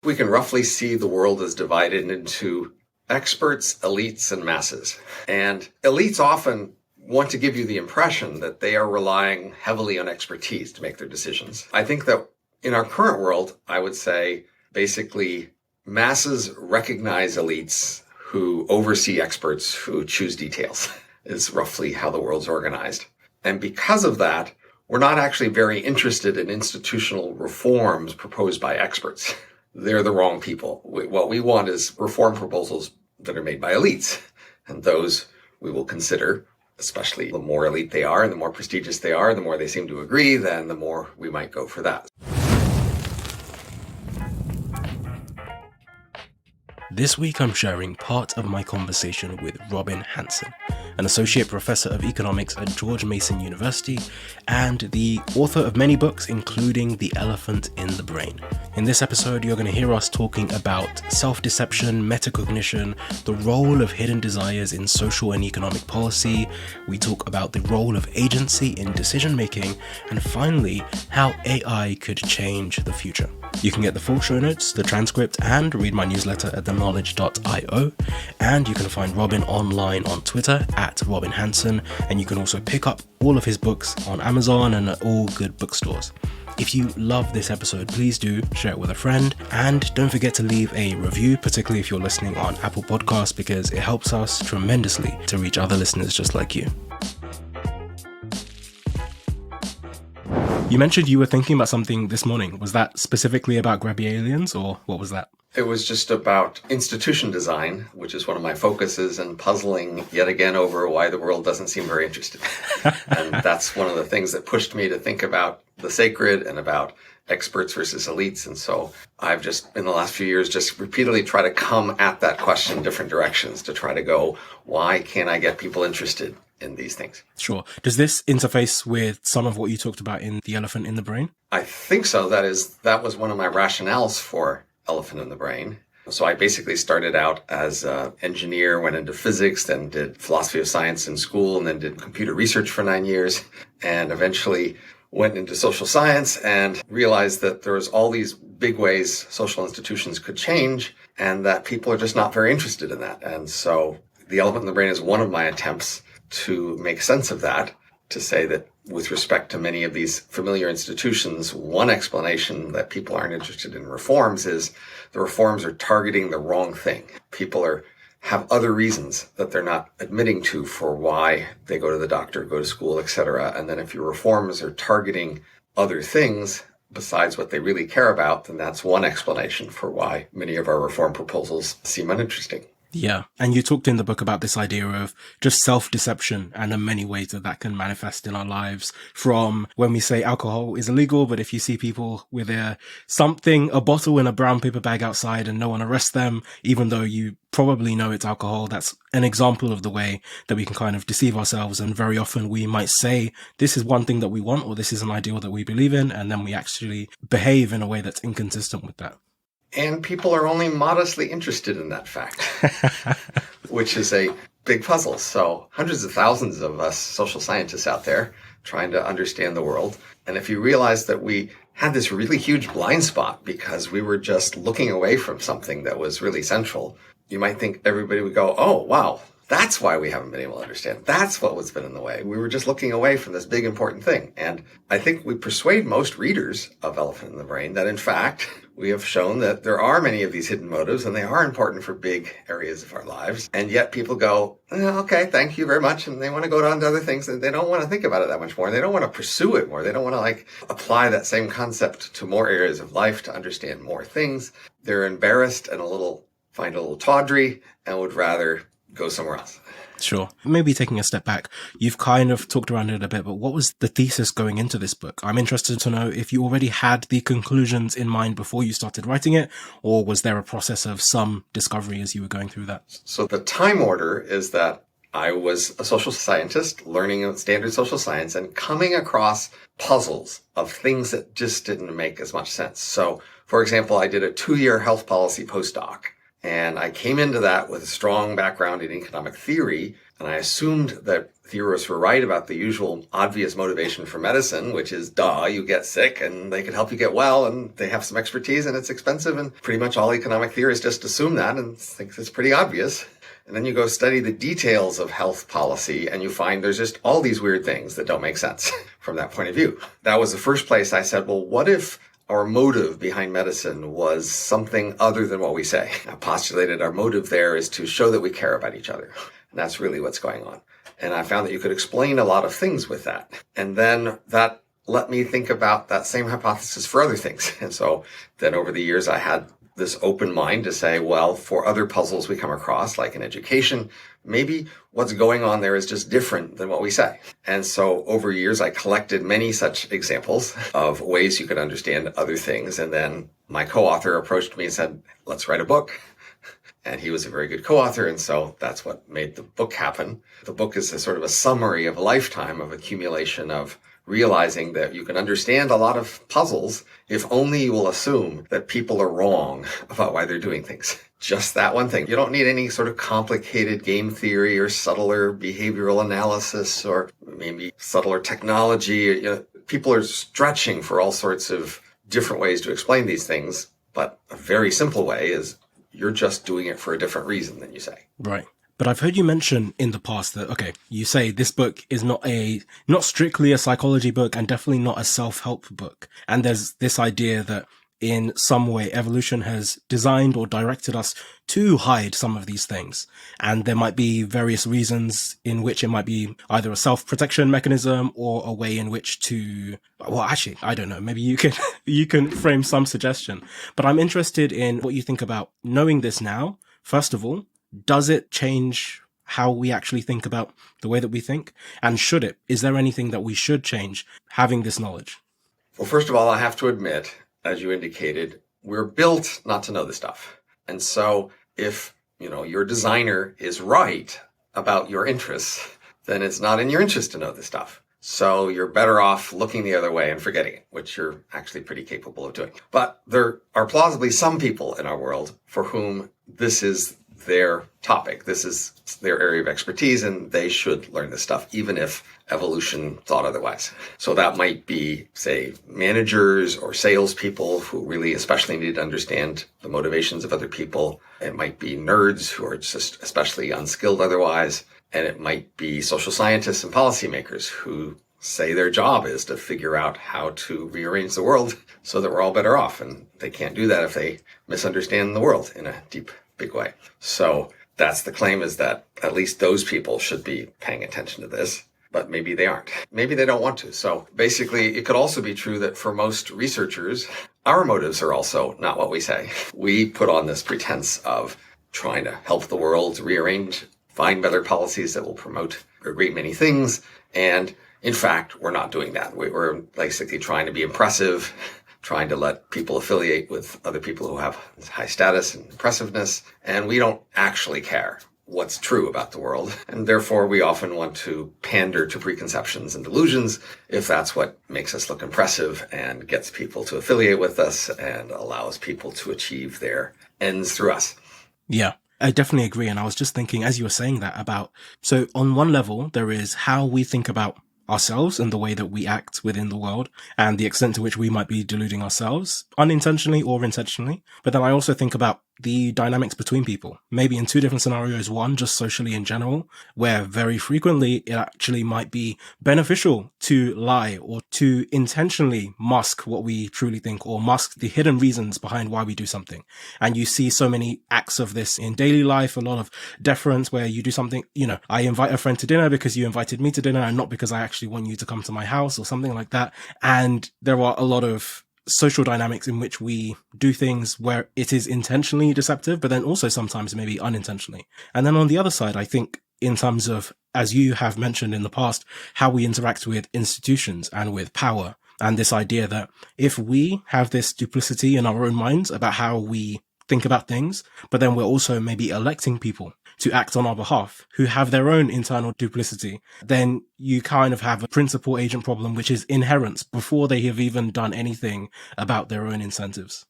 we can roughly see the world as divided into experts, elites, and masses. And elites often want to give you the impression that they are relying heavily on expertise to make their decisions. I think that in our current world, I would say basically masses recognize elites who oversee experts who choose details is roughly how the world's organized. And because of that, we're not actually very interested in institutional reforms proposed by experts. They're the wrong people. What we want is reform proposals that are made by elites. And those we will consider, especially the more elite they are and the more prestigious they are, the more they seem to agree, then the more we might go for that. This week I'm sharing part of my conversation with Robin Hanson, an associate professor of economics at George Mason University and the author of many books, including The Elephant in the Brain. In this episode, you're going to hear us talking about self-deception, metacognition, the role of hidden desires in social and economic policy. We talk about the role of agency in decision-making, and finally, how AI could change the future. You can get the full show notes, the transcript, and read my newsletter at theknowledge.io. And you can find Robin online on Twitter at Robin Hanson, and you can also pick up all of his books on Amazon and at all good bookstores. If you love this episode, please do share it with a friend, and don't forget to leave a review, particularly if you're listening on Apple Podcasts, because it helps us tremendously to reach other listeners just like you. You mentioned you were thinking about something this morning. Was that specifically about grabby aliens, or what was that? It was just about institution design, which is one of my focuses, and puzzling yet again over why the world doesn't seem very interested. And that's one of the things that pushed me to think about the sacred and about experts versus elites. And so I've just, in the last few years, just repeatedly tried to come at that question in different directions to try to go, why can't I get people interested in these things? Sure. Does this interface with some of what you talked about in The Elephant in the Brain? I think so. That was one of my rationales for Elephant in the Brain. So I basically started out as an engineer, went into physics, then did philosophy of science in school, and then did computer research for 9 years, and eventually went into social science and realized that there was all these big ways social institutions could change, and that people are just not very interested in that. And so The Elephant in the Brain is one of my attempts to make sense of that, to say that with respect to many of these familiar institutions, one explanation that people aren't interested in reforms is the reforms are targeting the wrong thing. People have other reasons that they're not admitting to for why they go to the doctor, go to school, etc. And then if your reforms are targeting other things besides what they really care about, then that's one explanation for why many of our reform proposals seem uninteresting. Yeah. And you talked in the book about this idea of just self-deception and the many ways that that can manifest in our lives, from when we say alcohol is illegal, but if you see people with a bottle in a brown paper bag outside and no one arrests them, even though you probably know it's alcohol, that's an example of the way that we can kind of deceive ourselves. And very often we might say, this is one thing that we want, or this is an ideal that we believe in, and then we actually behave in a way that's inconsistent with that. And people are only modestly interested in that fact, which is a big puzzle. So hundreds of thousands of us social scientists out there trying to understand the world. And if you realize that we had this really huge blind spot because we were just looking away from something that was really central, you might think everybody would go, oh, wow, that's why we haven't been able to understand. That's what's been in the way. We were just looking away from this big important thing. And I think we persuade most readers of Elephant in the Brain that, in fact, we have shown that there are many of these hidden motives and they are important for big areas of our lives. And yet people go, oh, okay, thank you very much. And they want to go on to other things, and they don't want to think about it that much more. They don't want to pursue it more. They don't want to apply that same concept to more areas of life to understand more things. They're embarrassed and find it a little tawdry and would rather go somewhere else. Sure. Maybe taking a step back, you've kind of talked around it a bit, but what was the thesis going into this book? I'm interested to know if you already had the conclusions in mind before you started writing it, or was there a process of some discovery as you were going through that? So the time order is that I was a social scientist learning standard social science and coming across puzzles of things that just didn't make as much sense. So, for example, I did a 2-year health policy postdoc. And I came into that with a strong background in economic theory, And I assumed that theorists were right about the usual obvious motivation for medicine, which is, you get sick and they can help you get well and they have some expertise and it's expensive. And pretty much all economic theorists just assume that and think it's pretty obvious. And then you go study the details of health policy and you find there's just all these weird things that don't make sense from that point of view. That was the first place I said, well, what if our motive behind medicine was something other than what we say? I postulated our motive there is to show that we care about each other. And that's really what's going on. And I found that you could explain a lot of things with that. And then that let me think about that same hypothesis for other things. And so then over the years, I had this open mind to say, well, for other puzzles we come across, like in education, maybe what's going on there is just different than what we say. And so over years, I collected many such examples of ways you could understand other things. And then my co-author approached me and said, let's write a book. And he was a very good co-author, and so that's what made the book happen. The book is a sort of a summary of a lifetime of accumulation of realizing that you can understand a lot of puzzles if only you will assume that people are wrong about why they're doing things. Just that one thing. You don't need any sort of complicated game theory or subtler behavioral analysis or maybe subtler technology. People are stretching for all sorts of different ways to explain these things, but a very simple way is you're just doing it for a different reason than you say. Right. But I've heard you mention in the past that, okay, you say this book is not strictly a psychology book and definitely not a self-help book. And there's this idea that in some way evolution has designed or directed us to hide some of these things. And there might be various reasons in which it might be either a self-protection mechanism or a way in which to, well, actually, I don't know. Maybe you can frame some suggestion, but I'm interested in what you think about knowing this now. First of all, does it change how we actually think about the way that we think? And should it? Is there anything that we should change having this knowledge? Well, first of all, I have to admit, as you indicated, we're built not to know this stuff. And so if, your designer is right about your interests, then it's not in your interest to know this stuff. So you're better off looking the other way and forgetting it, which you're actually pretty capable of doing. But there are plausibly some people in our world for whom this is their topic. This is their area of expertise, and they should learn this stuff, even if evolution thought otherwise. So that might be, say, managers or salespeople who really especially need to understand the motivations of other people. It might be nerds who are just especially unskilled otherwise. And it might be social scientists and policymakers who say their job is to figure out how to rearrange the world so that we're all better off. And they can't do that if they misunderstand the world in a deep, big way. So that's the claim, is that at least those people should be paying attention to this, but maybe they aren't. Maybe they don't want to. So basically, it could also be true that for most researchers, our motives are also not what we say. We put on this pretense of trying to help the world rearrange, find better policies that will promote a great many things. And in fact, we're not doing that. We're basically trying to be impressive, trying to let people affiliate with other people who have high status and impressiveness. And we don't actually care what's true about the world. And therefore, we often want to pander to preconceptions and delusions if that's what makes us look impressive and gets people to affiliate with us and allows people to achieve their ends through us. Yeah. I definitely agree. And I was just thinking, as you were saying that, about, so on one level, there is how we think about ourselves and the way that we act within the world and the extent to which we might be deluding ourselves unintentionally or intentionally. But then I also think about the dynamics between people, maybe in two different scenarios. One, just socially in general, where very frequently it actually might be beneficial to lie or to intentionally mask what we truly think or mask the hidden reasons behind why we do something. And you see so many acts of this in daily life, a lot of deference where you do something, I invite a friend to dinner because you invited me to dinner and not because I actually want you to come to my house or something like that. And there are a lot of social dynamics in which we do things where it is intentionally deceptive, but then also sometimes maybe unintentionally. And then on the other side, I think in terms of, as you have mentioned in the past, how we interact with institutions and with power, and this idea that if we have this duplicity in our own minds about how we think about things, but then we're also maybe electing people to act on our behalf who have their own internal duplicity, then you kind of have a principal agent problem, which is inherent before they have even done anything about their own incentives.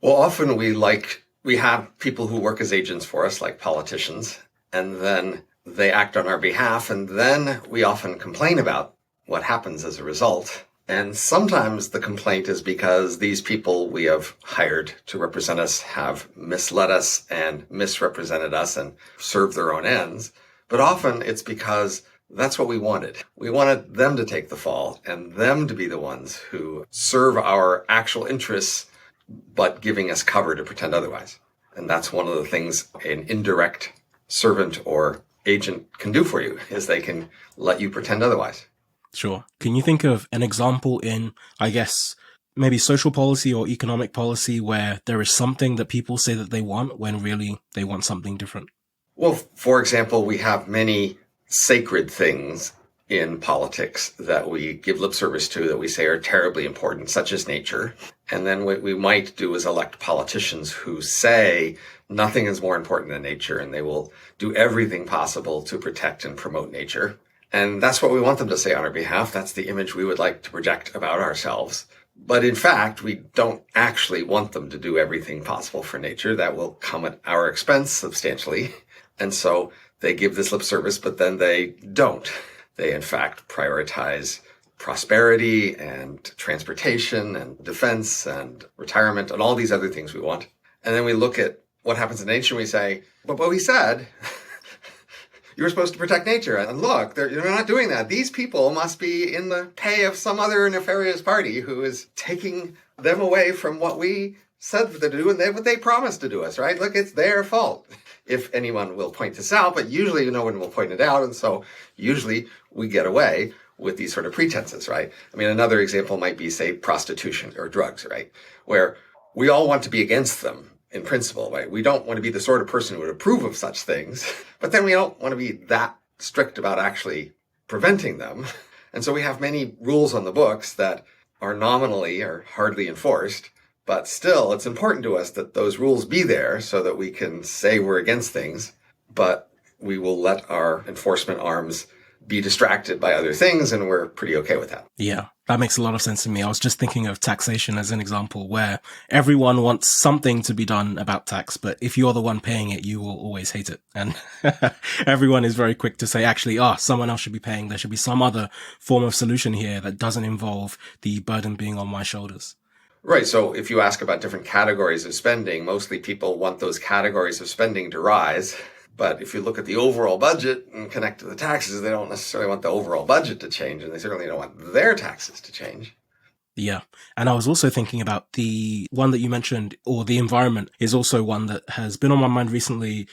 Well, often we have people who work as agents for us, like politicians, and then they act on our behalf, and then we often complain about what happens as a result. And sometimes the complaint is because these people we have hired to represent us have misled us and misrepresented us and served their own ends. But often it's because that's what we wanted. We wanted them to take the fall and them to be the ones who serve our actual interests, but giving us cover to pretend otherwise. And that's one of the things an indirect servant or agent can do for you, is they can let you pretend otherwise. Sure. Can you think of an example in, I guess, maybe social policy or economic policy where there is something that people say that they want when really they want something different? Well, for example, we have many sacred things in politics that we give lip service to, that we say are terribly important, such as nature. And then what we might do is elect politicians who say nothing is more important than nature, and they will do everything possible to protect and promote nature. And that's what we want them to say on our behalf. That's the image we would like to project about ourselves. But in fact, we don't actually want them to do everything possible for nature. That will come at our expense substantially. And so they give this lip service, but then they don't. They, in fact, prioritize prosperity and transportation and defense and retirement and all these other things we want. And then we look at what happens in nature and we say, but what we said, you were supposed to protect nature. And look, you're not doing that. These people must be in the pay of some other nefarious party who is taking them away from what we said to do and what they promised to do us, right? Look, it's their fault. If anyone will point this out, but usually no one will point it out. And so usually we get away with these sort of pretenses, right? I mean, another example might be, say, prostitution or drugs, right? Where we all want to be against them in principle, right? We don't want to be the sort of person who would approve of such things, but then we don't want to be that strict about actually preventing them. And so we have many rules on the books that are nominally or hardly enforced, but still it's important to us that those rules be there so that we can say we're against things, but we will let our enforcement arms be distracted by other things, and we're pretty okay with that. Yeah, that makes a lot of sense to me. I was just thinking of taxation as an example where everyone wants something to be done about tax, but if you're the one paying it, you will always hate it. And everyone is very quick to say, actually, someone else should be paying. There should be some other form of solution here that doesn't involve the burden being on my shoulders. Right. So if you ask about different categories of spending, mostly people want those categories of spending to rise. But if you look at the overall budget and connect to the taxes, they don't necessarily want the overall budget to change, and they certainly don't want their taxes to change. Yeah. And I was also thinking about the one that you mentioned, or the environment, is also one that has been on my mind recently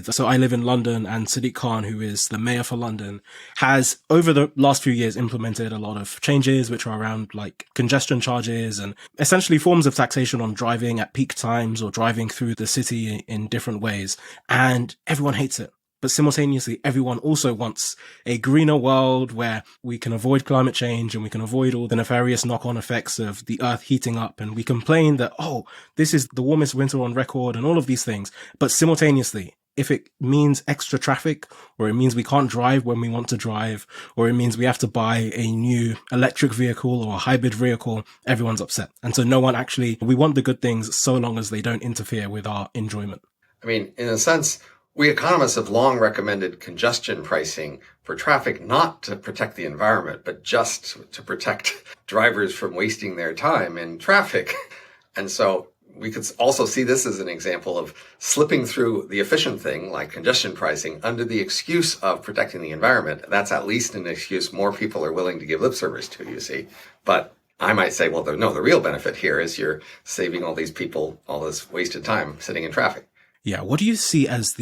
so I live in London, and Sadiq Khan, who is the mayor for London, has over the last few years implemented a lot of changes which are around like congestion charges and essentially forms of taxation on driving at peak times or driving through the city in different ways. And everyone hates it. But simultaneously, everyone also wants a greener world where we can avoid climate change and we can avoid all the nefarious knock-on effects of the earth heating up. And we complain that, this is the warmest winter on record and all of these things. But simultaneously, if it means extra traffic, or it means we can't drive when we want to drive, or it means we have to buy a new electric vehicle or a hybrid vehicle, everyone's upset. And so we want the good things so long as they don't interfere with our enjoyment. I mean, in a sense, we economists have long recommended congestion pricing for traffic, not to protect the environment, but just to protect drivers from wasting their time in traffic. And so we could also see this as an example of slipping through the efficient thing, like congestion pricing, under the excuse of protecting the environment. That's at least an excuse more people are willing to give lip service to, you see. But I might say, well, the real benefit here is you're saving all these people all this wasted time sitting in traffic. Yeah. What do you see as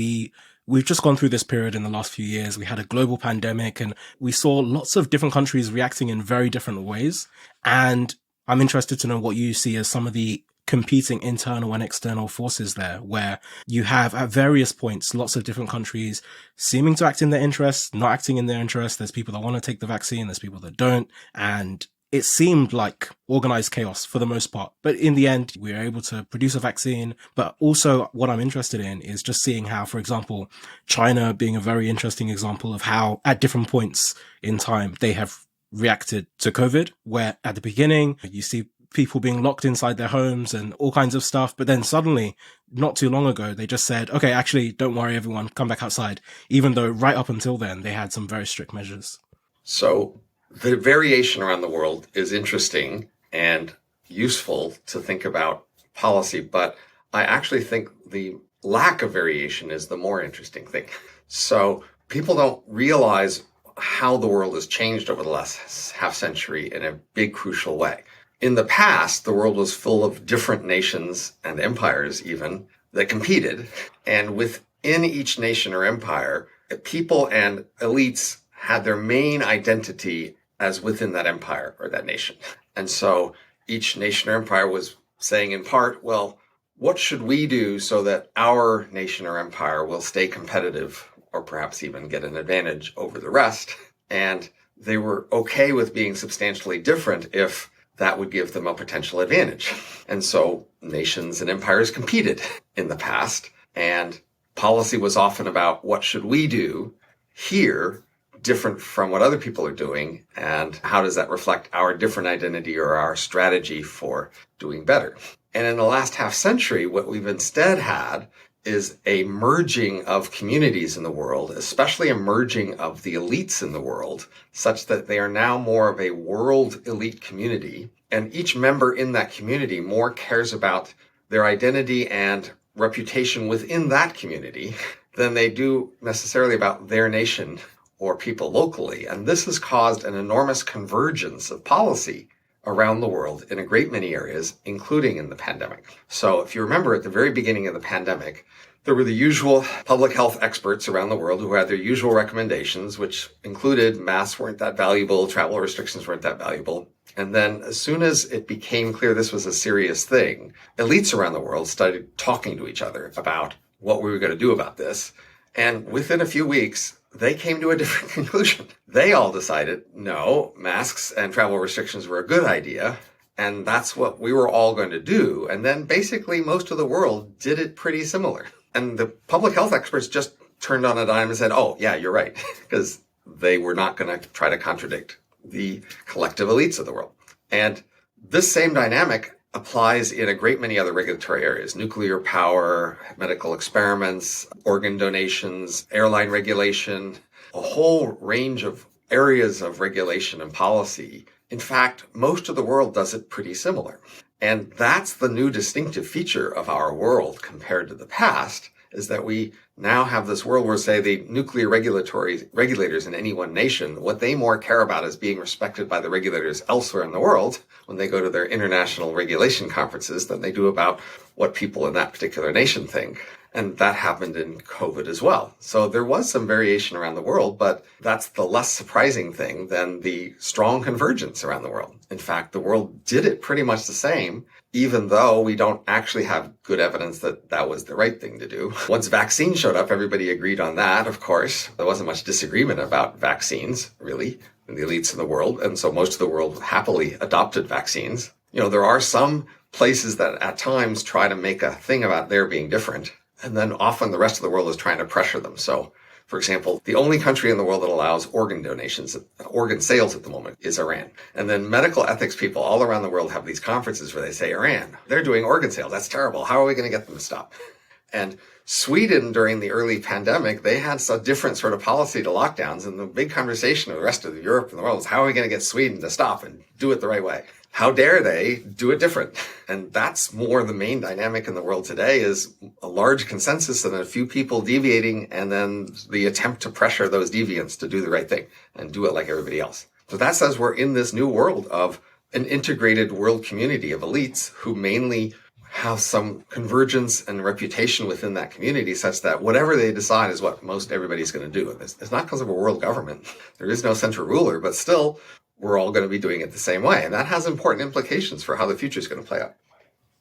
we've just gone through this period in the last few years. We had a global pandemic and we saw lots of different countries reacting in very different ways. And I'm interested to know what you see as some of the competing internal and external forces there, where you have at various points, lots of different countries seeming to act in their interests, not acting in their interests. There's people that want to take the vaccine. There's people that don't. And it seemed like organized chaos for the most part. But in the end, we were able to produce a vaccine. But also what I'm interested in is just seeing how, for example, China being a very interesting example of how at different points in time they have reacted to COVID, where at the beginning you see people being locked inside their homes and all kinds of stuff. But then suddenly, not too long ago, they just said, okay, actually, don't worry, everyone, come back outside. Even though right up until then, they had some very strict measures. So the variation around the world is interesting and useful to think about policy, but I actually think the lack of variation is the more interesting thing. So people don't realize how the world has changed over the last half century in a big, crucial way. In the past, the world was full of different nations and empires even that competed. And within each nation or empire, people and elites had their main identity as within that empire or that nation. And so each nation or empire was saying in part, well, what should we do so that our nation or empire will stay competitive or perhaps even get an advantage over the rest? And they were okay with being substantially different if that would give them a potential advantage. And so nations and empires competed in the past, and policy was often about what should we do here different from what other people are doing, and how does that reflect our different identity or our strategy for doing better. And in the last half century, what we've instead had is a merging of communities in the world, especially a merging of the elites in the world, such that they are now more of a world elite community. And each member in that community more cares about their identity and reputation within that community than they do necessarily about their nation or people locally. And this has caused an enormous convergence of policy around the world in a great many areas, including in the pandemic. So if you remember at the very beginning of the pandemic, there were the usual public health experts around the world who had their usual recommendations, which included masks weren't that valuable, travel restrictions weren't that valuable. And then as soon as it became clear this was a serious thing, elites around the world started talking to each other about what we were going to do about this. And within a few weeks, they came to a different conclusion. They all decided, no, masks and travel restrictions were a good idea. And that's what we were all going to do. And then basically most of the world did it pretty similar. And the public health experts just turned on a dime and said, oh, yeah, you're right. Because they were not going to try to contradict the collective elites of the world. And this same dynamic applies in a great many other regulatory areas: nuclear power, medical experiments, organ donations, airline regulation, a whole range of areas of regulation and policy. In fact, most of the world does it pretty similar. And that's the new distinctive feature of our world compared to the past, is that we now have this world where, say, the nuclear regulators in any one nation, what they more care about is being respected by the regulators elsewhere in the world when they go to their international regulation conferences than they do about what people in that particular nation think. And that happened in COVID as well. So there was some variation around the world, but that's the less surprising thing than the strong convergence around the world. In fact, the world did it pretty much the same, even though we don't actually have good evidence that that was the right thing to do. Once vaccines showed up, everybody agreed on that, of course. There wasn't much disagreement about vaccines, really, in the elites in the world. And so most of the world happily adopted vaccines. You know, there are some places that at times try to make a thing about their being different. And then often the rest of the world is trying to pressure them. So, for example, the only country in the world that allows organ donations, organ sales at the moment, is Iran. And then medical ethics people all around the world have these conferences where they say, Iran, they're doing organ sales. That's terrible. How are we going to get them to stop? And Sweden, during the early pandemic, they had a different sort of policy to lockdowns. And the big conversation of the rest of Europe and the world is, how are we going to get Sweden to stop and do it the right way? How dare they do it different? And that's more the main dynamic in the world today, is a large consensus and a few people deviating, and then the attempt to pressure those deviants to do the right thing and do it like everybody else. So that says we're in this new world of an integrated world community of elites who mainly have some convergence and reputation within that community, such that whatever they decide is what most everybody's going to do. It's not because of a world government. There is no central ruler, but still, we're all going to be doing it the same way. And that has important implications for how the future is going to play out.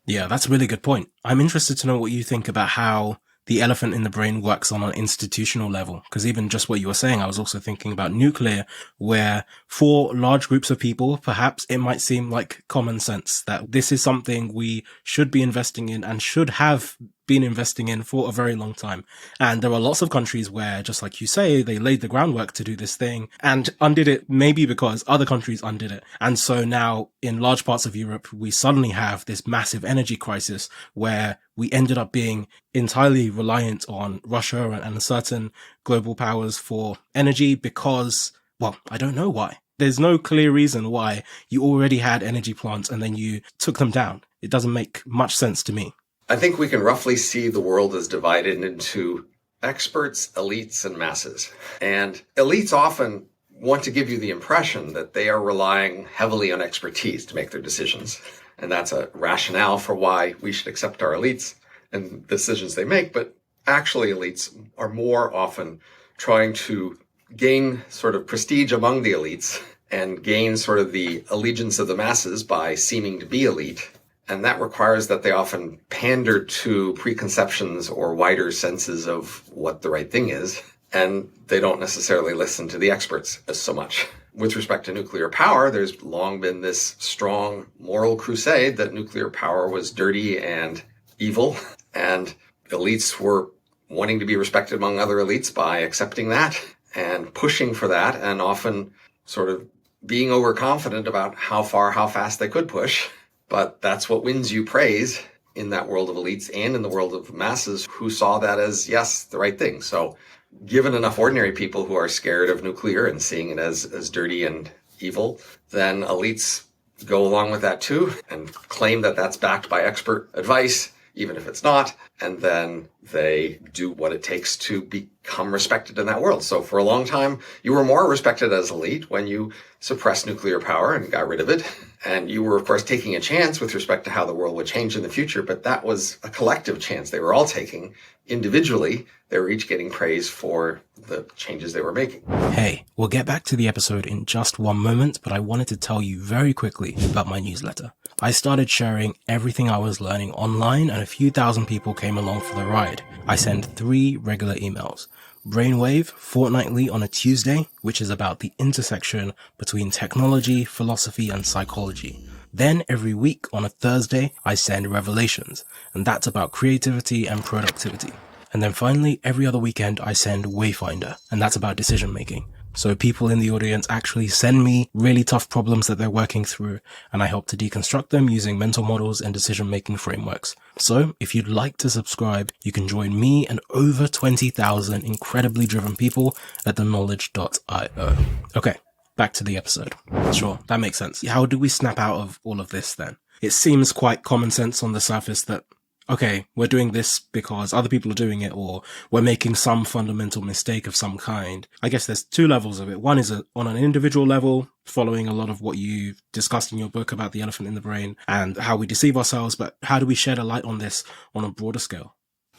Yeah, that's a really good point. I'm interested to know what you think about how the elephant in the brain works on an institutional level. Because even just what you were saying, I was also thinking about nuclear, where for large groups of people, perhaps it might seem like common sense that this is something we should be investing in and should have been investing in for a very long time. And there are lots of countries where, just like you say, they laid the groundwork to do this thing and undid it maybe because other countries undid it. And so now in large parts of Europe, we suddenly have this massive energy crisis where we ended up being entirely reliant on Russia and certain global powers for energy because, well, I don't know why. There's no clear reason why you already had energy plants and then you took them down. It doesn't make much sense to me. I think we can roughly see the world as divided into experts, elites, and masses. And elites often want to give you the impression that they are relying heavily on expertise to make their decisions. And that's a rationale for why we should accept our elites and the decisions they make. But actually, elites are more often trying to gain sort of prestige among the elites and gain sort of the allegiance of the masses by seeming to be elite. And that requires that they often pander to preconceptions or wider senses of what the right thing is. And they don't necessarily listen to the experts as so much. With respect to nuclear power, there's long been this strong moral crusade that nuclear power was dirty and evil. And elites were wanting to be respected among other elites by accepting that and pushing for that, and often sort of being overconfident about how fast they could push. But that's what wins you praise in that world of elites and in the world of masses who saw that as, yes, the right thing. So given enough ordinary people who are scared of nuclear and seeing it as dirty and evil, then elites go along with that too and claim that that's backed by expert advice, even if it's not. And then they do what it takes to become respected in that world. So for a long time, you were more respected as elite when you suppressed nuclear power and got rid of it. And you were, of course, taking a chance with respect to how the world would change in the future. But that was a collective chance they were all taking. Individually, they were each getting praise for the changes they were making. Hey, we'll get back to the episode in just one moment, but I wanted to tell you very quickly about my newsletter. I started sharing everything I was learning online, and a few thousand people came along for the ride. I send 3 regular emails. Brainwave, fortnightly on a Tuesday, which is about the intersection between technology, philosophy, and psychology. Then every week on a Thursday, I send Revelations, and that's about creativity and productivity. And then finally, every other weekend, I send Wayfinder, and that's about decision making. So people in the audience actually send me really tough problems that they're working through, and I help to deconstruct them using mental models and decision-making frameworks. So if you'd like to subscribe, you can join me and over 20,000 incredibly driven people at theknowledge.io. Okay, back to the episode. Sure, that makes sense. How do we snap out of all of this then? It seems quite common sense on the surface that okay, we're doing this because other people are doing it, or we're making some fundamental mistake of some kind. I guess there's 2 levels of it. One is on an individual level, following a lot of what you discussed in your book about the elephant in the brain and how we deceive ourselves. But how do we shed a light on this on a broader scale?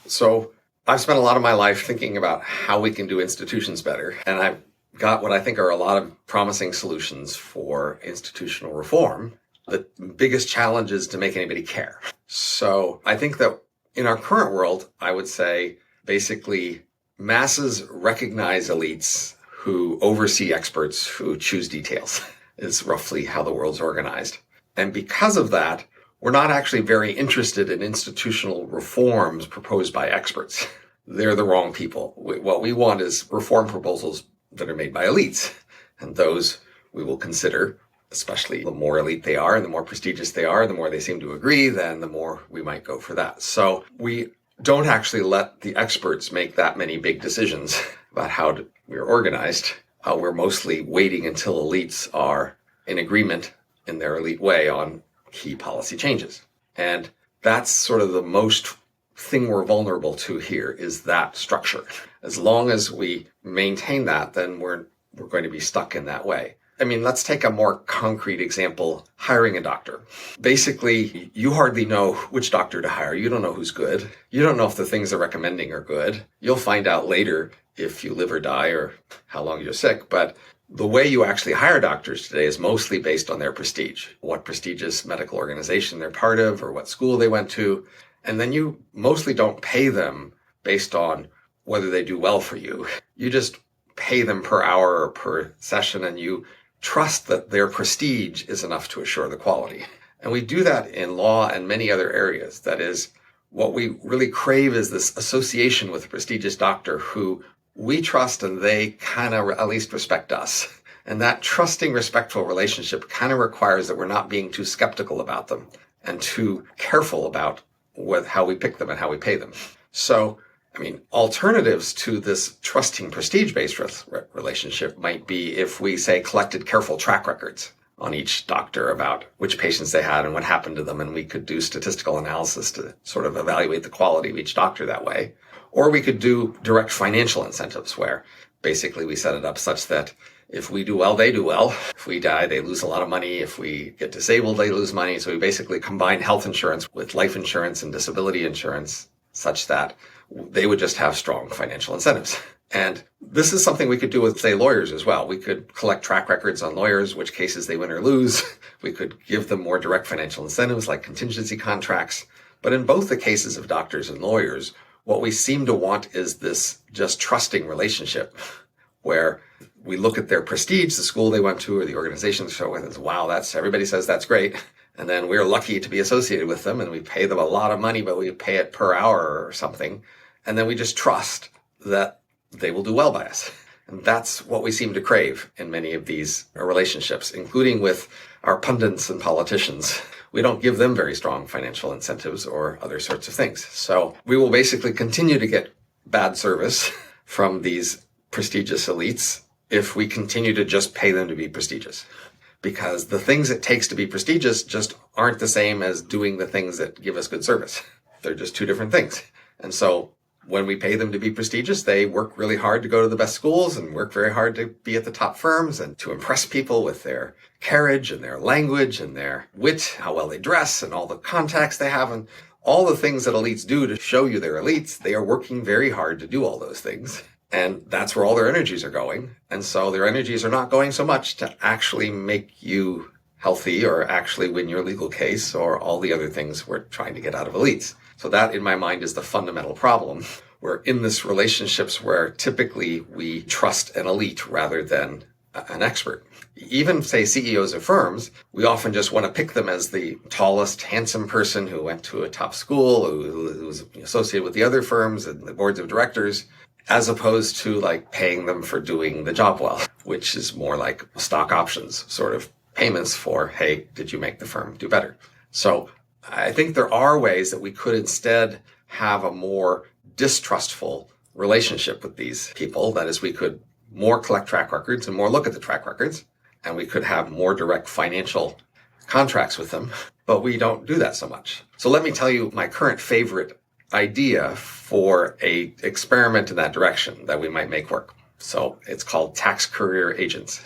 So I've spent a lot of my life thinking about how we can do institutions better. And I've got what I think are a lot of promising solutions for institutional reform. The biggest challenge is to make anybody care. So I think that in our current world, I would say basically masses recognize elites who oversee experts who choose details is roughly how the world's organized. And because of that, we're not actually very interested in institutional reforms proposed by experts. They're the wrong people. What we want is reform proposals that are made by elites, and those we will consider. Especially the more elite they are and the more prestigious they are, the more they seem to agree, then the more we might go for that. So we don't actually let the experts make that many big decisions about how we're organized. We're mostly waiting until elites are in agreement in their elite way on key policy changes. And that's sort of the most thing we're vulnerable to here is that structure. As long as we maintain that, then we're going to be stuck in that way. I mean, let's take a more concrete example, hiring a doctor. Basically, you hardly know which doctor to hire. You don't know who's good. You don't know if the things they're recommending are good. You'll find out later if you live or die or how long you're sick. But the way you actually hire doctors today is mostly based on their prestige, what prestigious medical organization they're part of or what school they went to. And then you mostly don't pay them based on whether they do well for you. You just pay them per hour or per session, and you trust that their prestige is enough to assure the quality. And we do that in law and many other areas. That is, what we really crave is this association with a prestigious doctor who we trust and they kind of at least respect us. And that trusting, respectful relationship kind of requires that we're not being too skeptical about them and too careful about how we pick them and how we pay them. So, alternatives to this trusting prestige-based relationship might be if we, say, collected careful track records on each doctor about which patients they had and what happened to them, and we could do statistical analysis to sort of evaluate the quality of each doctor that way. Or we could do direct financial incentives where basically we set it up such that if we do well, they do well. If we die, they lose a lot of money. If we get disabled, they lose money. So we basically combine health insurance with life insurance and disability insurance such that they would just have strong financial incentives. And this is something we could do with, say, lawyers as well. We could collect track records on lawyers, which cases they win or lose. We could give them more direct financial incentives like contingency contracts. But in both the cases of doctors and lawyers, what we seem to want is this just trusting relationship where we look at their prestige, the school they went to or the organization they're with, and wow, everybody says that's great. And then we're lucky to be associated with them and we pay them a lot of money, but we pay it per hour or something. And then we just trust that they will do well by us. And that's what we seem to crave in many of these relationships, including with our pundits and politicians. We don't give them very strong financial incentives or other sorts of things. So we will basically continue to get bad service from these prestigious elites if we continue to just pay them to be prestigious. Because the things it takes to be prestigious just aren't the same as doing the things that give us good service. They're just two different things. And so when we pay them to be prestigious, they work really hard to go to the best schools and work very hard to be at the top firms and to impress people with their carriage and their language and their wit, how well they dress and all the contacts they have and all the things that elites do to show you they're elites. They are working very hard to do all those things. And that's where all their energies are going. And so their energies are not going so much to actually make you healthy or actually win your legal case or all the other things we're trying to get out of elites. So that, in my mind, is the fundamental problem. We're in this relationships where typically we trust an elite rather than an expert. Even, say, CEOs of firms, we often just want to pick them as the tallest, handsome person who went to a top school, who was associated with the other firms and the boards of directors, as opposed to like paying them for doing the job well, which is more like stock options sort of payments for, hey, did you make the firm do better? So I think there are ways that we could instead have a more distrustful relationship with these people. That is, we could more collect track records and more look at the track records, and we could have more direct financial contracts with them, but we don't do that so much. So let me tell you my current favorite idea for a experiment in that direction that we might make work. So it's called tax career agents.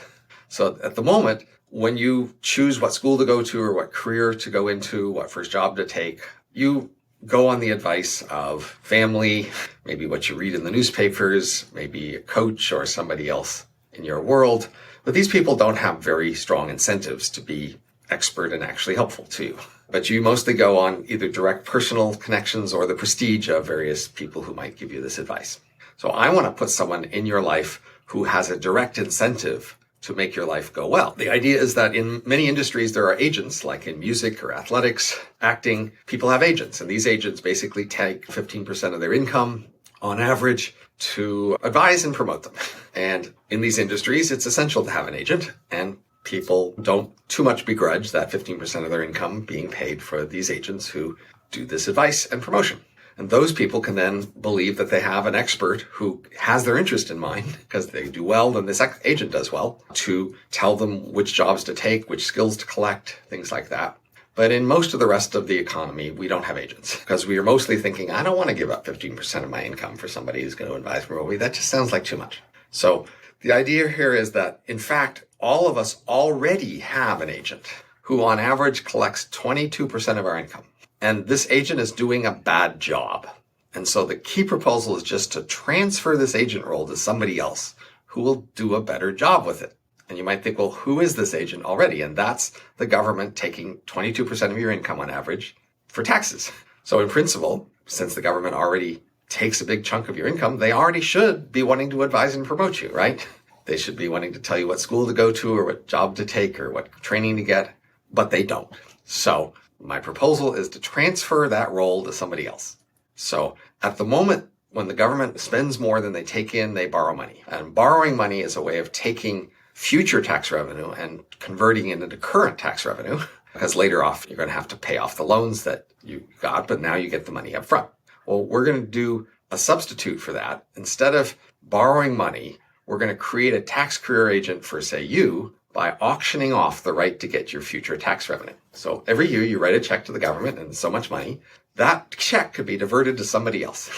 So at the moment, when you choose what school to go to or what career to go into, what first job to take, you go on the advice of family, maybe what you read in the newspapers, maybe a coach or somebody else in your world. But these people don't have very strong incentives to be expert and actually helpful to you. But you mostly go on either direct personal connections or the prestige of various people who might give you this advice. So I want to put someone in your life who has a direct incentive to make your life go well. The idea is that in many industries, there are agents, like in music or athletics, acting, people have agents. And these agents basically take 15% of their income on average to advise and promote them. And in these industries, it's essential to have an agent, and people don't too much begrudge that 15% of their income being paid for these agents who do this advice and promotion. And those people can then believe that they have an expert who has their interest in mind, because they do well, then this agent does well, to tell them which jobs to take, which skills to collect, things like that. But in most of the rest of the economy, we don't have agents, because we are mostly thinking, I don't want to give up 15% of my income for somebody who's going to advise me remotely. That just sounds like too much. So the idea here is that, in fact, all of us already have an agent who on average collects 22% of our income. And this agent is doing a bad job. And so the key proposal is just to transfer this agent role to somebody else who will do a better job with it. And you might think, well, who is this agent already? And that's the government taking 22% of your income on average for taxes. So in principle, since the government already takes a big chunk of your income, they already should be wanting to advise and promote you, right? They should be wanting to tell you what school to go to or what job to take or what training to get, but they don't. So My proposal is to transfer that role to somebody else. So at the moment, when the government spends more than they take in, they borrow money. And borrowing money is a way of taking future tax revenue and converting it into current tax revenue, because later off, you're going to have to pay off the loans that you got, but now you get the money up front. Well, we're going to do a substitute for that. Instead of borrowing money, we're going to create a tax career agent for, say, you by auctioning off the right to get your future tax revenue. So every year you write a check to the government and so much money. That check could be diverted to somebody else.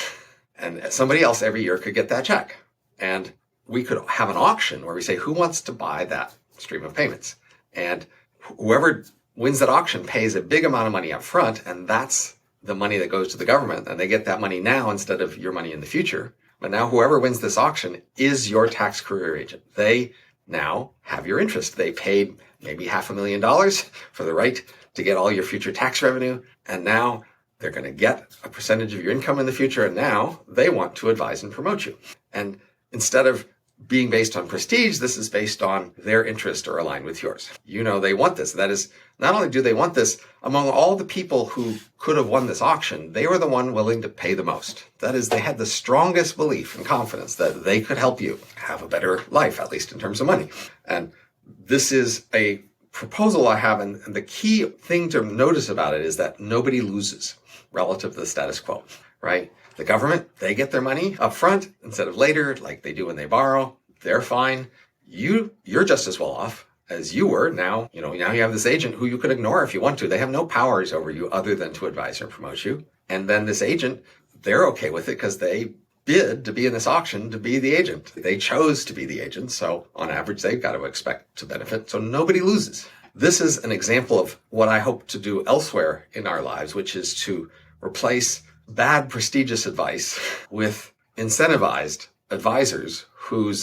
And somebody else every year could get that check. And we could have an auction where we say, who wants to buy that stream of payments? And whoever wins that auction pays a big amount of money up front, and that's the money that goes to the government. And they get that money now instead of your money in the future. But now whoever wins this auction is your tax career agent. They now have your interest. They paid maybe $500,000 for the right to get all your future tax revenue. And now they're going to get a percentage of your income in the future. And now they want to advise and promote you. And instead of being based on prestige, this is based on their interest or aligned with yours. You know, they want this. That is, not only do they want this, among all the people who could have won this auction, they were the one willing to pay the most. That is, they had the strongest belief and confidence that they could help you have a better life, at least in terms of money. And this is a proposal I have. And the key thing to notice about it is that nobody loses relative to the status quo, right? The government, they get their money up front instead of later, like they do when they borrow. They're fine. You're just as well off as you were. Now you have this agent who you could ignore if you want to. They have no powers over you other than to advise or promote you. And then this agent, they're okay with it because they bid to be in this auction to be the agent. They chose to be the agent. So on average, they've got to expect to benefit. So nobody loses. This is an example of what I hope to do elsewhere in our lives, which is to replace bad, prestigious advice with incentivized advisors who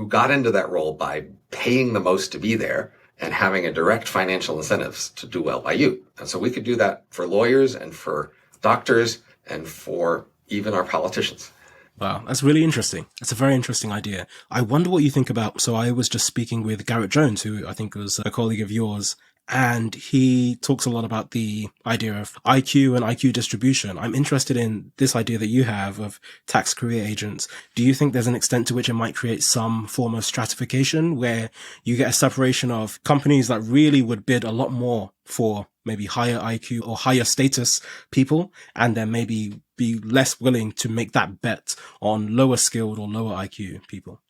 got into that role by paying the most to be there and having a direct financial incentives to do well by you. And so we could do that for lawyers and for doctors and for even our politicians. Wow, that's really interesting. That's a very interesting idea. I wonder what you think about, so I was just speaking with Garrett Jones, who I think was a colleague of yours, and he talks a lot about the idea of IQ and IQ distribution. I'm interested in this idea that you have of tax career agents. Do you think there's an extent to which it might create some form of stratification where you get a separation of companies that really would bid a lot more for maybe higher IQ or higher status people, and then maybe be less willing to make that bet on lower skilled or lower IQ people?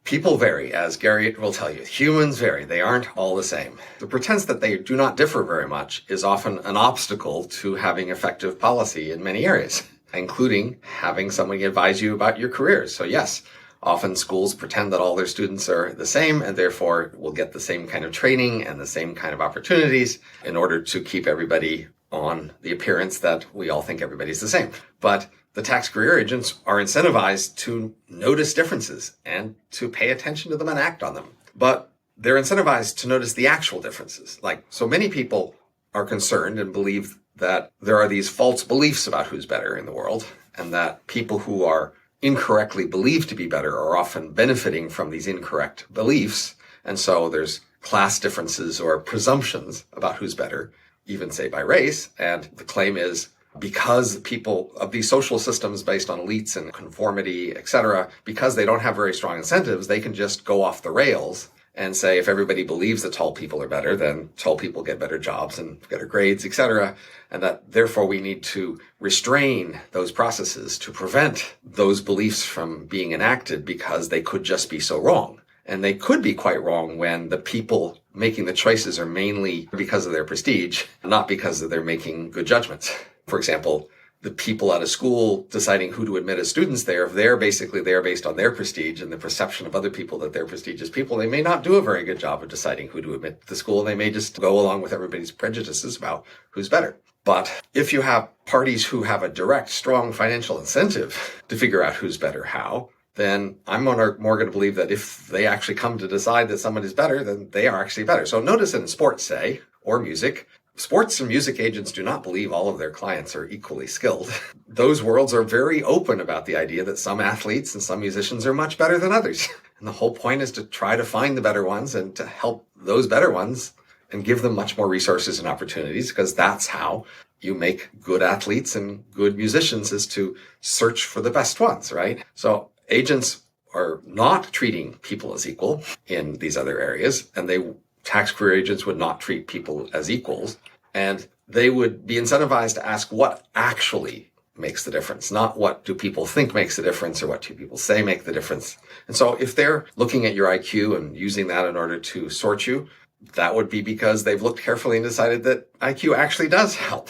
People vary, as Gary will tell you. Humans vary. They aren't all the same. The pretense that they do not differ very much is often an obstacle to having effective policy in many areas, including having somebody advise you about your careers. So yes, often schools pretend that all their students are the same and therefore will get the same kind of training and the same kind of opportunities in order to keep everybody on the appearance that we all think everybody's the same. But the tax career agents are incentivized to notice differences and to pay attention to them and act on them. But they're incentivized to notice the actual differences. Like, so many people are concerned and believe that there are these false beliefs about who's better in the world, and that people who are incorrectly believed to be better are often benefiting from these incorrect beliefs. And so there's class differences or presumptions about who's better, even say by race. And the claim is, because people of these social systems based on elites and conformity, etc., because they don't have very strong incentives, they can just go off the rails and say, if everybody believes that tall people are better, then tall people get better jobs and better grades, etc., and that therefore we need to restrain those processes to prevent those beliefs from being enacted because they could just be so wrong. And they could be quite wrong when the people making the choices are mainly because of their prestige, not because they're making good judgments. For example, the people at a school deciding who to admit as students there, if they're basically there based on their prestige and the perception of other people that they're prestigious people, they may not do a very good job of deciding who to admit to the school. They may just go along with everybody's prejudices about who's better. But if you have parties who have a direct, strong financial incentive to figure out who's better how, then I'm more going to believe that if they actually come to decide that someone is better, then they are actually better. So notice in sports, say, or music, sports and music agents do not believe all of their clients are equally skilled. Those worlds are very open about the idea that some athletes and some musicians are much better than others. And the whole point is to try to find the better ones and to help those better ones and give them much more resources and opportunities, because that's how you make good athletes and good musicians, is to search for the best ones, right? So agents are not treating people as equal in these other areas, and tax career agents would not treat people as equals, and they would be incentivized to ask what actually makes the difference, not what do people think makes the difference or what do people say make the difference. And so if they're looking at your IQ and using that in order to sort you, that would be because they've looked carefully and decided that IQ actually does help.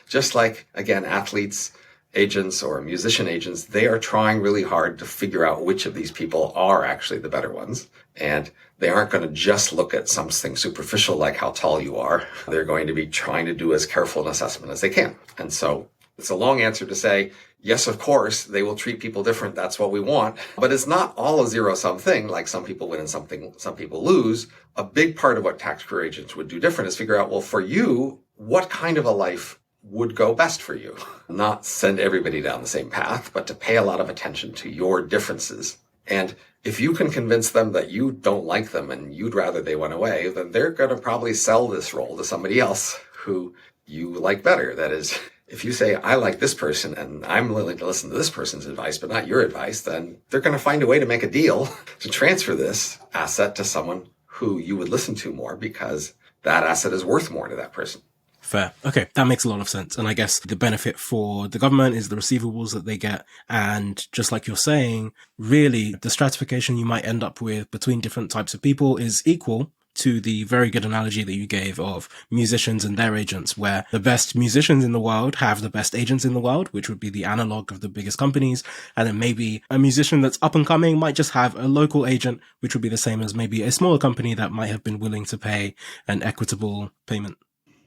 Just like, again, athletes, agents, or musician agents, they are trying really hard to figure out which of these people are actually the better ones. And they aren't going to just look at something superficial like how tall you are. They're going to be trying to do as careful an assessment as they can. And so it's a long answer to say, yes, of course, they will treat people different. That's what we want. But it's not all a zero-sum thing, like some people win and some people lose. A big part of what tax career agents would do different is figure out, well, for you, what kind of a life would go best for you? Not send everybody down the same path, but to pay a lot of attention to your differences. And if you can convince them that you don't like them and you'd rather they went away, then they're going to probably sell this role to somebody else who you like better. That is, if you say, I like this person and I'm willing to listen to this person's advice, but not your advice, then they're going to find a way to make a deal to transfer this asset to someone who you would listen to more, because that asset is worth more to that person. Fair. Okay, that makes a lot of sense. And I guess the benefit for the government is the receivables that they get. And just like you're saying, really, the stratification you might end up with between different types of people is equal to the very good analogy that you gave of musicians and their agents, where the best musicians in the world have the best agents in the world, which would be the analog of the biggest companies. And then maybe a musician that's up and coming might just have a local agent, which would be the same as maybe a smaller company that might have been willing to pay an equitable payment.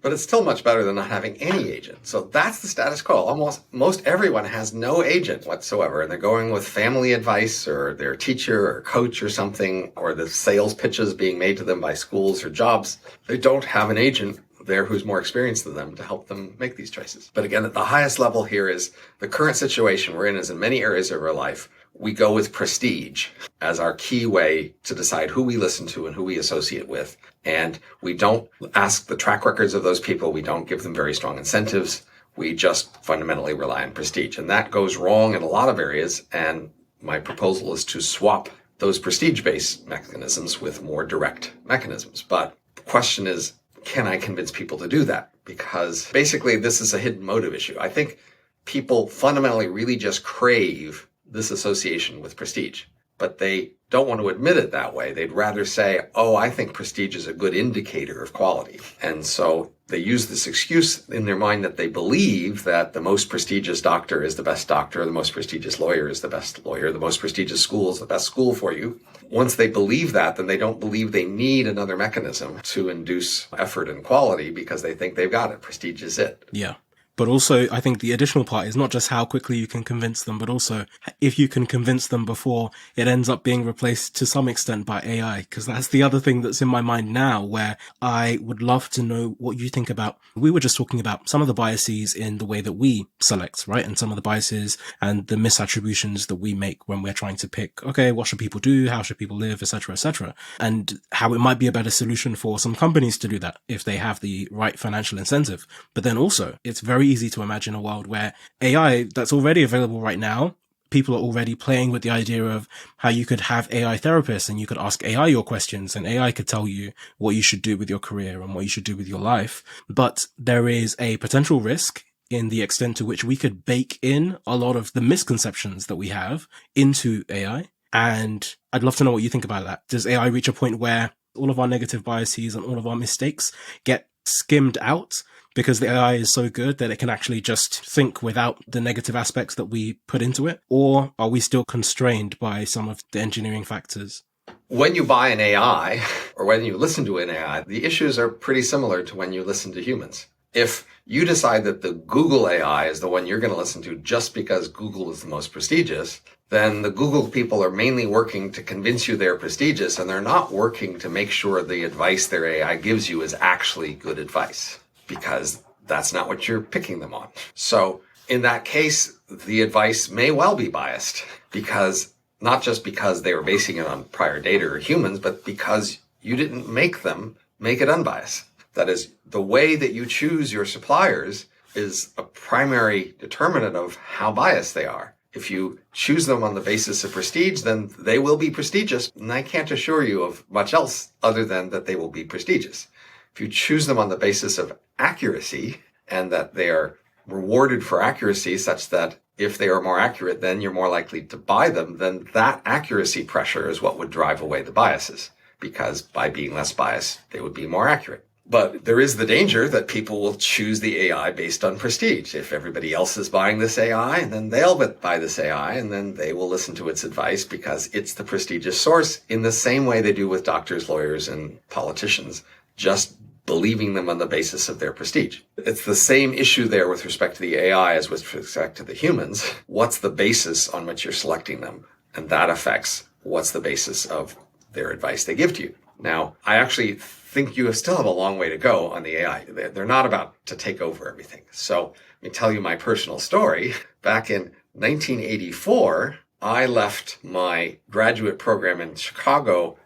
But it's still much better than not having any agent. So that's the status quo. Most everyone has no agent whatsoever. And they're going with family advice or their teacher or coach or something, or the sales pitches being made to them by schools or jobs. They don't have an agent there who's more experienced than them to help them make these choices. But again, at the highest level here is the current situation we're in is in many areas of our life, we go with prestige as our key way to decide who we listen to and who we associate with. And we don't ask the track records of those people. We don't give them very strong incentives. We just fundamentally rely on prestige. And that goes wrong in a lot of areas. And my proposal is to swap those prestige-based mechanisms with more direct mechanisms. But the question is, can I convince people to do that? Because basically this is a hidden motive issue. I think people fundamentally really just crave this association with prestige, but they don't want to admit it that way. They'd rather say, oh, I think prestige is a good indicator of quality. And so they use this excuse in their mind that they believe that the most prestigious doctor is the best doctor, the most prestigious lawyer is the best lawyer, the most prestigious school is the best school for you. Once they believe that, then they don't believe they need another mechanism to induce effort and quality, because they think they've got it. Prestige is it. Yeah. But also, I think the additional part is not just how quickly you can convince them, but also if you can convince them before it ends up being replaced to some extent by AI. Because that's the other thing that's in my mind now, where I would love to know what you think about. We were just talking about some of the biases in the way that we select, right? And some of the biases and the misattributions that we make when we're trying to pick, okay, what should people do? How should people live? Etc., etc. And how it might be a better solution for some companies to do that if they have the right financial incentive. But then also, it's very easy to imagine a world where AI that's already available right now, people are already playing with the idea of how you could have AI therapists and you could ask AI your questions and AI could tell you what you should do with your career and what you should do with your life. But there is a potential risk in the extent to which we could bake in a lot of the misconceptions that we have into AI. And I'd love to know what you think about that. Does AI reach a point where all of our negative biases and all of our mistakes get skimmed out because the AI is so good that it can actually just think without the negative aspects that we put into it? Or are we still constrained by some of the engineering factors? When you buy an AI or when you listen to an AI, the issues are pretty similar to when you listen to humans. If you decide that the Google AI is the one you're going to listen to just because Google is the most prestigious, then the Google people are mainly working to convince you they're prestigious, and they're not working to make sure the advice their AI gives you is actually good advice, because that's not what you're picking them on. So in that case, the advice may well be biased, because not just because they were basing it on prior data or humans, but because you didn't make them make it unbiased. That is, the way that you choose your suppliers is a primary determinant of how biased they are. If you choose them on the basis of prestige, then they will be prestigious, and I can't assure you of much else other than that they will be prestigious. If you choose them on the basis of accuracy, and that they are rewarded for accuracy such that if they are more accurate, then you're more likely to buy them, then that accuracy pressure is what would drive away the biases, because by being less biased, they would be more accurate. But there is the danger that people will choose the AI based on prestige. If everybody else is buying this AI, then they'll buy this AI, and then they will listen to its advice because it's the prestigious source, in the same way they do with doctors, lawyers, and politicians, just believing them on the basis of their prestige. It's the same issue there with respect to the AI as with respect to the humans. What's the basis on which you're selecting them? And that affects what's the basis of their advice they give to you. Now, I actually think you still have a long way to go on the AI. They're not about to take over everything. So let me tell you my personal story. Back in 1984, I left my graduate program in Chicago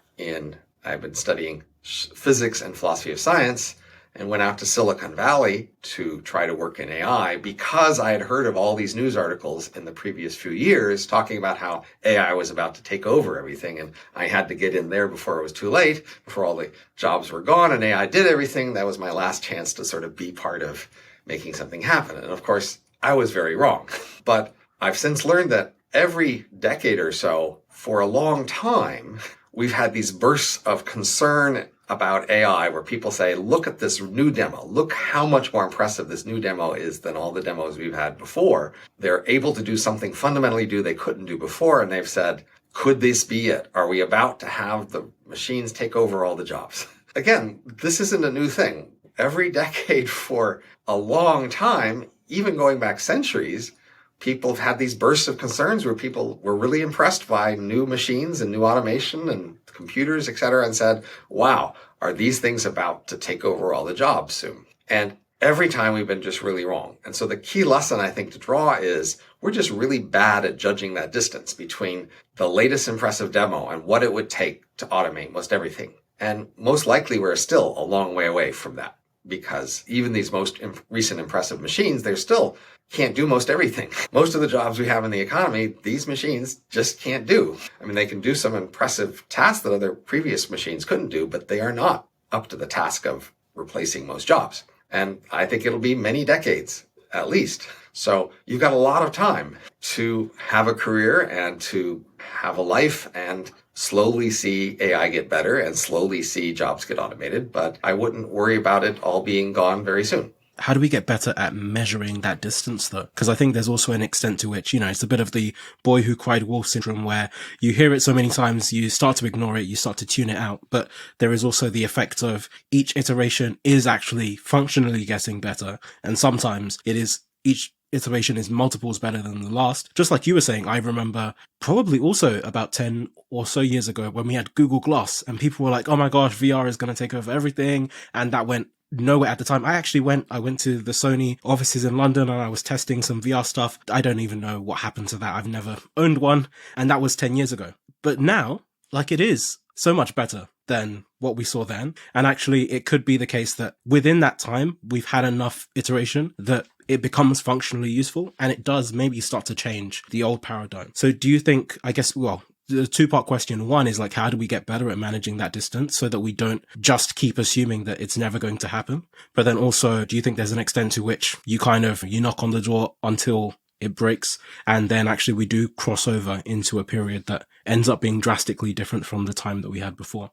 I've been studying physics and philosophy of science, and went out to Silicon Valley to try to work in AI because I had heard of all these news articles in the previous few years talking about how AI was about to take over everything. And I had to get in there before it was too late, before all the jobs were gone and AI did everything. That was my last chance to sort of be part of making something happen. And of course, I was very wrong. But I've since learned that every decade or so, for a long time, we've had these bursts of concern about AI where people say, look at this new demo. Look how much more impressive this new demo is than all the demos we've had before. They're able to do something fundamentally they couldn't do before. And they've said, could this be it? Are we about to have the machines take over all the jobs? Again, this isn't a new thing. Every decade for a long time, even going back centuries, people have had these bursts of concerns where people were really impressed by new machines and new automation and computers, et cetera, and said, wow, are these things about to take over all the jobs soon? And every time we've been just really wrong. And so the key lesson I think to draw is we're just really bad at judging that distance between the latest impressive demo and what it would take to automate most everything. And most likely we're still a long way away from that, because even these most recent impressive machines, they're still can't do most everything. Most of the jobs we have in the economy, these machines just can't do. I mean, they can do some impressive tasks that other previous machines couldn't do, but they are not up to the task of replacing most jobs. And I think it'll be many decades, at least. So you've got a lot of time to have a career and to have a life and slowly see AI get better and slowly see jobs get automated. But I wouldn't worry about it all being gone very soon. How do we get better at measuring that distance though? Because I think there's also an extent to which, it's a bit of the boy who cried wolf syndrome where you hear it so many times, you start to ignore it, you start to tune it out. But there is also the effect of each iteration is actually functionally getting better. And sometimes each iteration is multiples better than the last. Just like you were saying, I remember probably also about 10 or so years ago when we had Google Glass and people were like, oh my gosh, VR is going to take over everything. And that went nowhere at the time. I went to the Sony offices in London and I was testing some VR stuff. I don't even know what happened to that. I've never owned one. And that was 10 years ago. But now, it is so much better than what we saw then. And actually, it could be the case that within that time, we've had enough iteration that it becomes functionally useful and it does maybe start to change the old paradigm. So do you think, the two-part question. One is how do we get better at managing that distance so that we don't just keep assuming that it's never going to happen? But then also, do you think there's an extent to which you knock on the door until it breaks and then actually we do cross over into a period that ends up being drastically different from the time that we had before?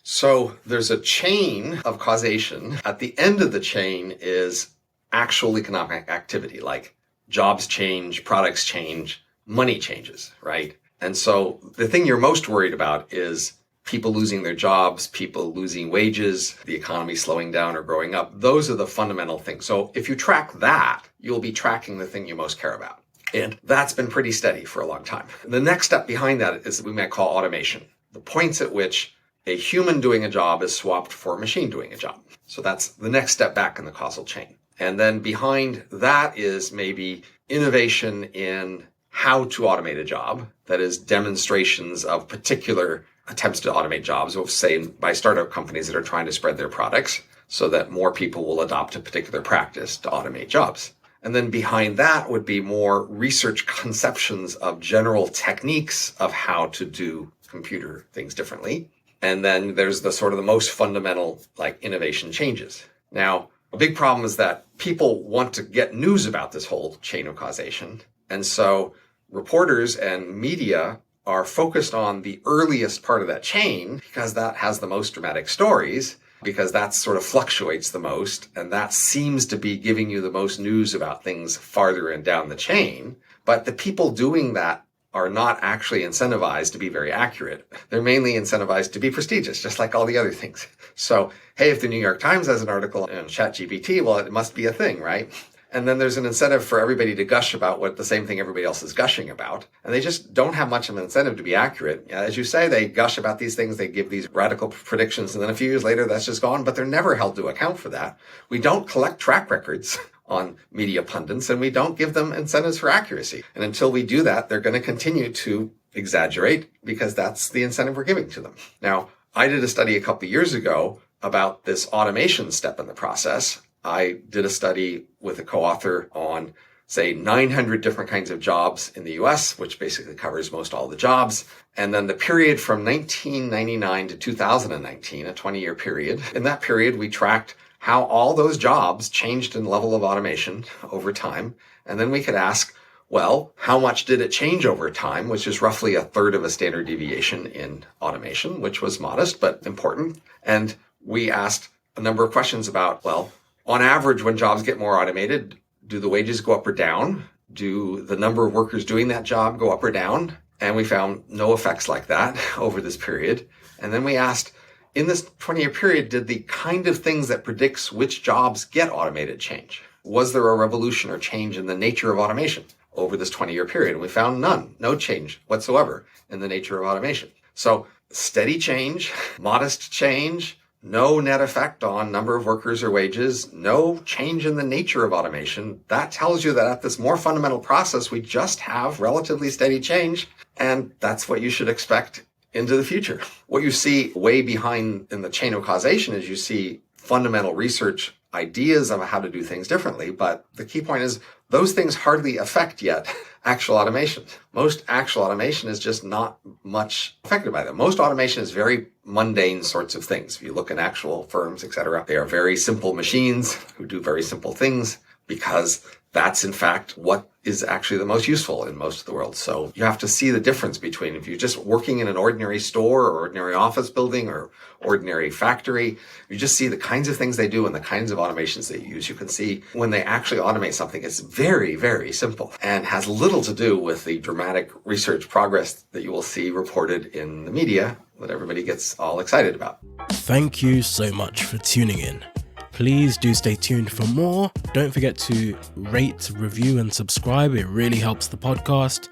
So there's a chain of causation. At the end of the chain is actual economic activity, like jobs change, products change, money changes, right? And so the thing you're most worried about is people losing their jobs, people losing wages, the economy slowing down or growing up. Those are the fundamental things. So if you track that, you'll be tracking the thing you most care about. And that's been pretty steady for a long time. The next step behind that is what we might call automation, the points at which a human doing a job is swapped for a machine doing a job. So that's the next step back in the causal chain. And then behind that is maybe innovation in how to automate a job, that is demonstrations of particular attempts to automate jobs, say by startup companies that are trying to spread their products. so that more people will adopt a particular practice to automate jobs. And then behind that would be more research conceptions of general techniques of how to do computer things differently. And then there's the sort of the most fundamental, like, innovation changes. Now, a big problem is that people want to get news about this whole chain of causation. And so reporters and media are focused on the earliest part of that chain because that has the most dramatic stories, because that sort of fluctuates the most, and that seems to be giving you the most news about things farther and down the chain. But the people doing that are not actually incentivized to be very accurate. They're mainly incentivized to be prestigious, just like all the other things. So, hey, if the New York Times has an article on ChatGPT, well, it must be a thing, right? And then there's an incentive for everybody to gush about what the same thing everybody else is gushing about. And they just don't have much of an incentive to be accurate. As you say, they gush about these things, they give these radical predictions, and then a few years later, that's just gone, but they're never held to account for that. We don't collect track records on media pundits, and we don't give them incentives for accuracy. And until we do that, they're going to continue to exaggerate because that's the incentive we're giving to them. Now, I did a study a couple of years ago about this automation step in the process. I did a study with a co-author on, say, 900 different kinds of jobs in the US, which basically covers most all the jobs. And then the period from 1999 to 2019, a 20-year period. In that period, we tracked how all those jobs changed in level of automation over time. And then we could ask, well, how much did it change over time, which is roughly a third of a standard deviation in automation, which was modest but important. And we asked a number of questions about, well, on average, when jobs get more automated, do the wages go up or down? Do the number of workers doing that job go up or down? And we found no effects like that over this period. And then we asked, in this 20-year period, did the kind of things that predicts which jobs get automated change? Was there a revolution or change in the nature of automation over this 20-year period? And we found none, no change whatsoever in the nature of automation. So steady change, modest change, no net effect on number of workers or wages, no change in the nature of automation. That tells you that at this more fundamental process, we just have relatively steady change, and that's what you should expect into the future. What you see way behind in the chain of causation is you see fundamental research ideas of how to do things differently, but the key point is those things hardly affect yet actual automation. Most actual automation is just not much affected by them. Most automation is very mundane sorts of things. If you look at actual firms, etc., they are very simple machines who do very simple things because that's in fact what is actually the most useful in most of the world. So you have to see the difference between if you're just working in an ordinary store or ordinary office building or ordinary factory, you just see the kinds of things they do and the kinds of automations they use. You can see when they actually automate something, it's very, very simple and has little to do with the dramatic research progress that you will see reported in the media that everybody gets all excited about. Thank you so much for tuning in. Please do stay tuned for more. Don't forget to rate, review, and subscribe. It really helps the podcast.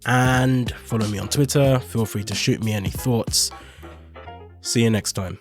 And follow me on Twitter. Feel free to shoot me any thoughts. See you next time.